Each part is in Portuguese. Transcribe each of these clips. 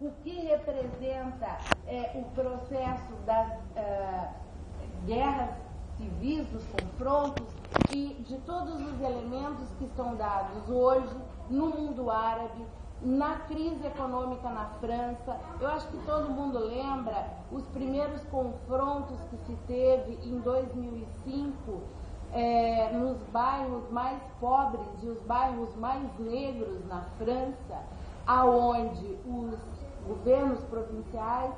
o que representa o processo das guerras civis, dos confrontos e de todos os elementos que são dados hoje no mundo árabe, na crise econômica na França. Eu acho que todo mundo lembra os primeiros confrontos que se teve em 2005 nos bairros mais pobres e os bairros mais negros na França, aonde os governos provinciais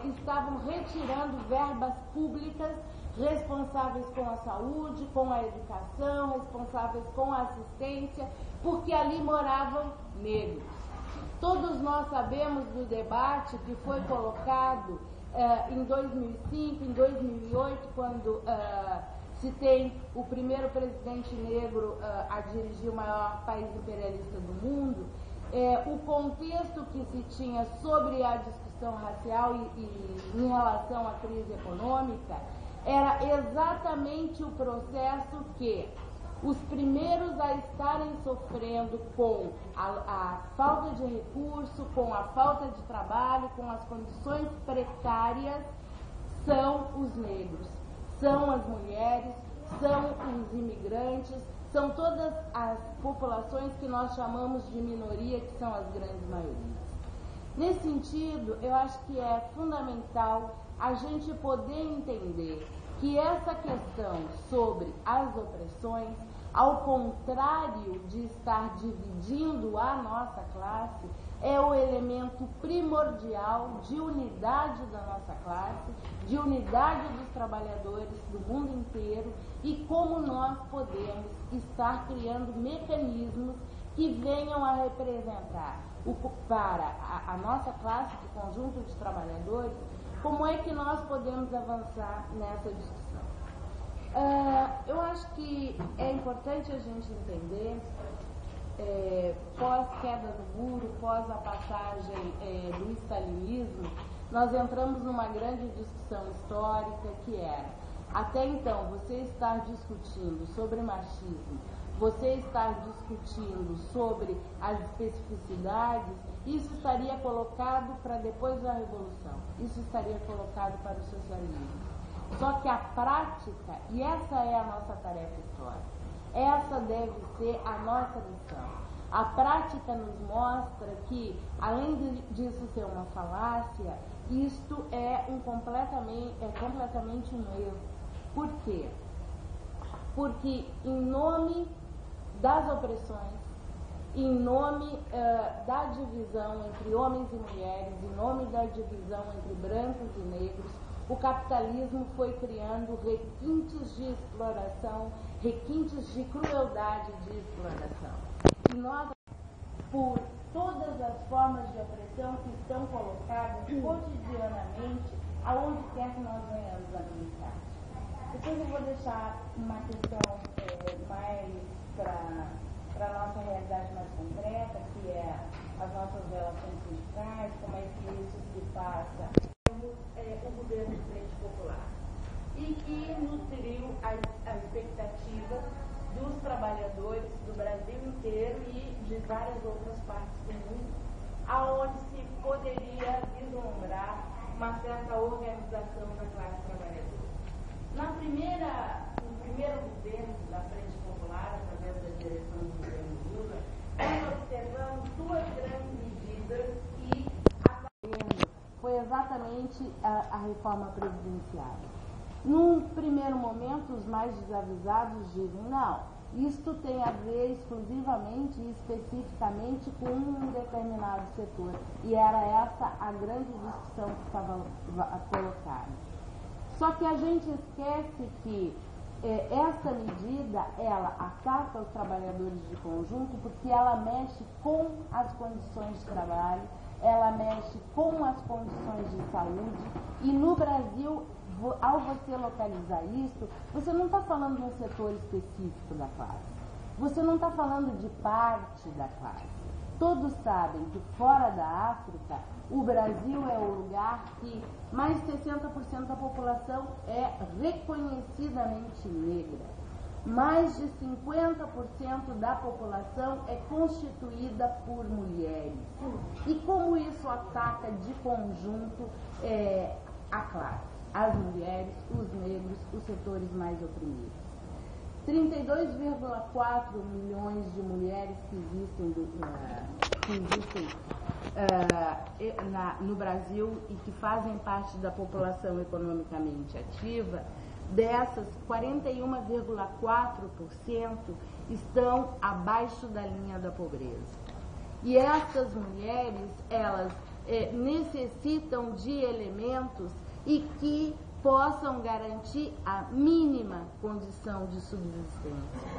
estavam retirando verbas públicas responsáveis com a saúde, com a educação, responsáveis com a assistência, porque ali moravam negros. Todos nós sabemos do debate que foi colocado em 2005, em 2008, quando se tem o primeiro presidente negro a dirigir o maior país imperialista do mundo, o contexto que se tinha sobre a discussão racial e em relação à crise econômica era exatamente o processo que os primeiros a estarem sofrendo com a falta de recurso, com a falta de trabalho, com as condições precárias, são os negros, são as mulheres, são os imigrantes, são todas as populações que nós chamamos de minoria, que são as grandes maiorias. Nesse sentido, eu acho que é fundamental a gente poder entender que essa questão sobre as opressões, ao contrário de estar dividindo a nossa classe, é o elemento primordial de unidade da nossa classe, de unidade dos trabalhadores do mundo inteiro e como nós podemos estar criando mecanismos que venham a representar para a nossa classe, de conjunto de trabalhadores, como é que nós podemos avançar nessa discussão. Eu acho que é importante a gente entender, pós-queda do muro, pós a passagem do stalinismo, nós entramos numa grande discussão histórica que era, até então, você estar discutindo sobre machismo, você estar discutindo sobre as especificidades, isso estaria colocado para depois da Revolução, isso estaria colocado para o socialismo. Só que a prática, e essa é a nossa tarefa histórica, essa deve ser a nossa missão. A prática nos mostra que, além disso ser uma falácia, isto é completamente um erro. Por quê? Porque em nome das opressões, em nome da divisão entre homens e mulheres, em nome da divisão entre brancos e negros, o capitalismo foi criando requintes de exploração, requintes de crueldade de exploração. E nós, por todas as formas de opressão que estão colocadas cotidianamente, aonde quer que nós venhamos a militar. Depois eu vou deixar uma questão mais para a nossa realidade mais concreta, que é as nossas relações sindicais, como é que isso se passa o governo de Frente Popular, e que nutriu a expectativa dos trabalhadores do Brasil inteiro e de várias outras partes do mundo, aonde se poderia vislumbrar uma certa organização da classe trabalhadora. No primeiro governo da Frente Popular, através da direção do governo Lula, nós observamos duas grandes medidas que foi exatamente a reforma previdenciária. Num primeiro momento, os mais desavisados dizem, não, isto tem a ver exclusivamente e especificamente com um determinado setor. E era essa a grande discussão que estava colocada. Só que a gente esquece que essa medida, ela ataca os trabalhadores de conjunto porque ela mexe com as condições de trabalho, ela mexe com as condições de saúde, e no Brasil, ao você localizar isso, você não está falando de um setor específico da classe, você não está falando de parte da classe. Todos sabem que fora da África, o Brasil é o lugar que mais de 60% da população é reconhecidamente negra. mais de 50% da população é constituída por mulheres. E como isso ataca de conjunto a classe, as mulheres, os negros, os setores mais oprimidos. 32,4 milhões de mulheres que existem no Brasil e que fazem parte da população economicamente ativa, dessas, 41,4% estão abaixo da linha da pobreza. E essas mulheres, elas necessitam de elementos e que possam garantir a mínima condição de subsistência.